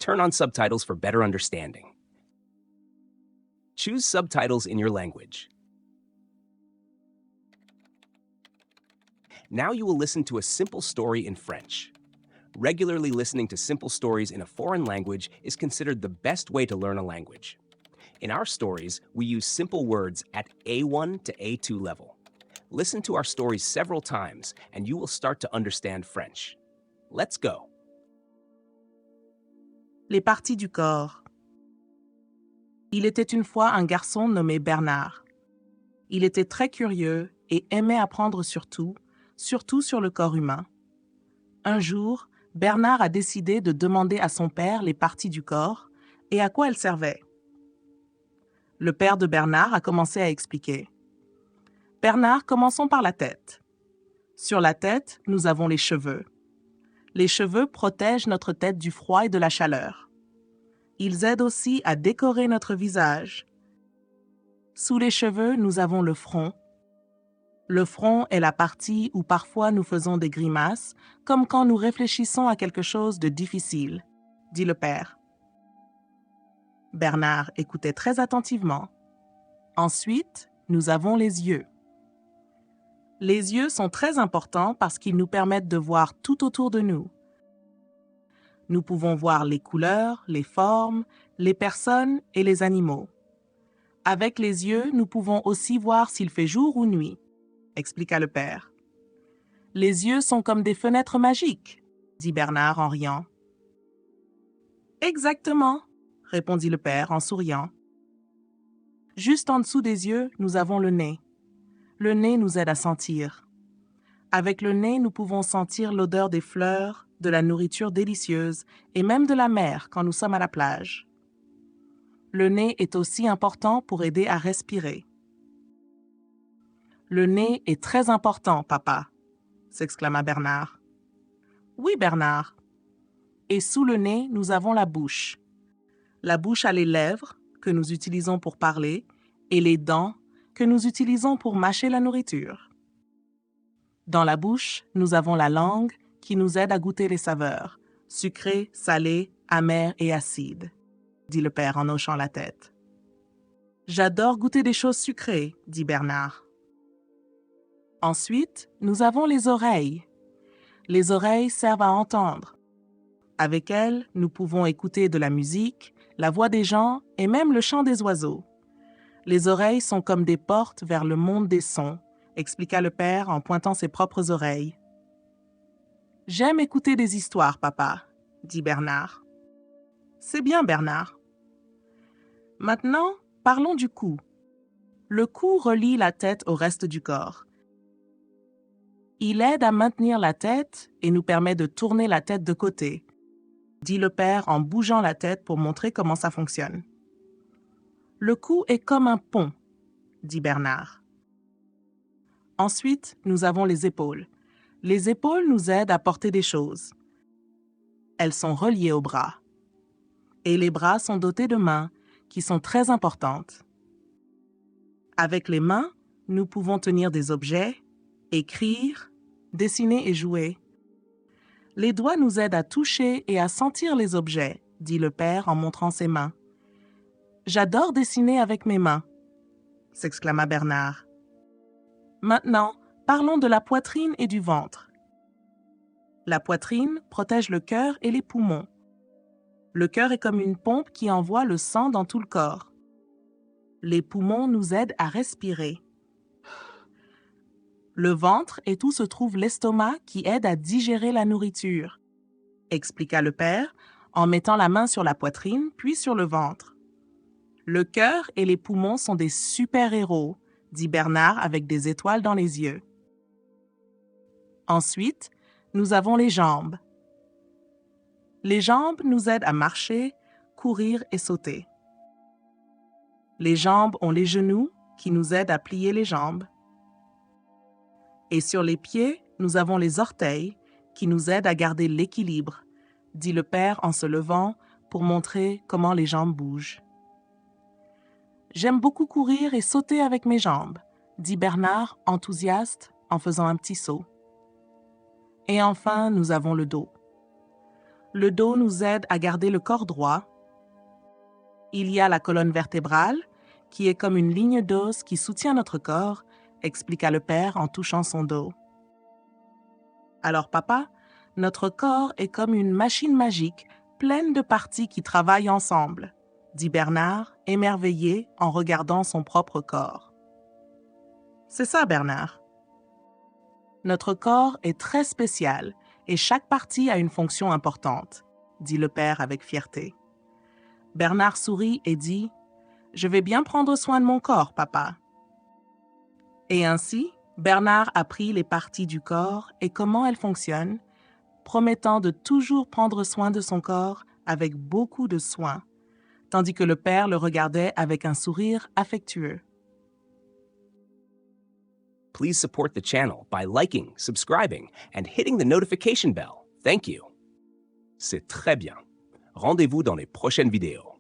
turn on subtitles for better understanding. Choose subtitles in your language. Now you will listen to a simple story in French. Regularly listening to simple stories in a foreign language is considered the best way to learn a language. In our stories, we use simple words at A1 to A2 level. Listen to our stories several times and you will start to understand French. Let's go. Les parties du corps. Il était une fois un garçon nommé Bernard. Il était très curieux et aimait apprendre surtout sur le corps humain. Un jour, Bernard a décidé de demander à son père les parties du corps et à quoi elles servaient. Le père de Bernard a commencé à expliquer. Bernard, commençons par la tête. Sur la tête, nous avons les cheveux. Les cheveux protègent notre tête du froid et de la chaleur. Ils aident aussi à décorer notre visage. Sous les cheveux, nous avons le front. Le front est la partie où parfois nous faisons des grimaces, comme quand nous réfléchissons à quelque chose de difficile, dit le père. Bernard écoutait très attentivement. Ensuite, nous avons les yeux. Les yeux sont très importants parce qu'ils nous permettent de voir tout autour de nous. Nous pouvons voir les couleurs, les formes, les personnes et les animaux. Avec les yeux, nous pouvons aussi voir s'il fait jour ou nuit, expliqua le père. Les yeux sont comme des fenêtres magiques, dit Bernard en riant. Exactement, répondit le père en souriant. Juste en dessous des yeux, nous avons le nez. Le nez nous aide à sentir. Avec le nez, nous pouvons sentir l'odeur des fleurs, de la nourriture délicieuse et même de la mer quand nous sommes à la plage. Le nez est aussi important pour aider à respirer. Le nez est très important, papa, s'exclama Bernard. Oui, Bernard. Et sous le nez, nous avons la bouche. La bouche a les lèvres, que nous utilisons pour parler, et les dents, que nous utilisons pour mâcher la nourriture. Dans la bouche, nous avons la langue, qui nous aide à goûter les saveurs, sucrées, salées, amères et acides, dit le père en hochant la tête. J'adore goûter des choses sucrées, dit Bernard. Ensuite, nous avons les oreilles. Les oreilles servent à entendre. Avec elles, nous pouvons écouter de la musique, la voix des gens et même le chant des oiseaux. Les oreilles sont comme des portes vers le monde des sons, expliqua le père en pointant ses propres oreilles. J'aime écouter des histoires, papa, dit Bernard. C'est bien, Bernard. Maintenant, parlons du cou. Le cou relie la tête au reste du corps. Il aide à maintenir la tête et nous permet de tourner la tête de côté, dit le père en bougeant la tête pour montrer comment ça fonctionne. Le cou est comme un pont, dit Bernard. Ensuite, nous avons les épaules. Les épaules nous aident à porter des choses. Elles sont reliées aux bras. Et les bras sont dotés de mains qui sont très importantes. Avec les mains, nous pouvons tenir des objets, écrire, dessiner et jouer. Les doigts nous aident à toucher et à sentir les objets, dit le père en montrant ses mains. J'adore dessiner avec mes mains, s'exclama Bernard. Maintenant, parlons de la poitrine et du ventre. La poitrine protège le cœur et les poumons. Le cœur est comme une pompe qui envoie le sang dans tout le corps. Les poumons nous aident à respirer. Le ventre est où se trouve l'estomac qui aide à digérer la nourriture, expliqua le père en mettant la main sur la poitrine puis sur le ventre. Le cœur et les poumons sont des super-héros, dit Bernard avec des étoiles dans les yeux. Ensuite, nous avons les jambes. Les jambes nous aident à marcher, courir et sauter. Les jambes ont les genoux qui nous aident à plier les jambes. Et sur les pieds, nous avons les orteils qui nous aident à garder l'équilibre, dit le père en se levant pour montrer comment les jambes bougent. J'aime beaucoup courir et sauter avec mes jambes, dit Bernard, enthousiaste, en faisant un petit saut. Et enfin, nous avons le dos. Le dos nous aide à garder le corps droit. Il y a la colonne vertébrale, qui est comme une ligne d'os qui soutient notre corps, expliqua le père en touchant son dos. Alors papa, notre corps est comme une machine magique pleine de parties qui travaillent ensemble, dit Bernard, émerveillé en regardant son propre corps. C'est ça, Bernard. Notre corps est très spécial et chaque partie a une fonction importante, dit le père avec fierté. Bernard sourit et dit « Je vais bien prendre soin de mon corps, papa. » Et ainsi, Bernard apprit les parties du corps et comment elles fonctionnent, promettant de toujours prendre soin de son corps avec beaucoup de soin, tandis que le père le regardait avec un sourire affectueux. Please support the channel by liking, subscribing, and hitting the notification bell. Thank you. C'est très bien. Rendez-vous dans les prochaines vidéos.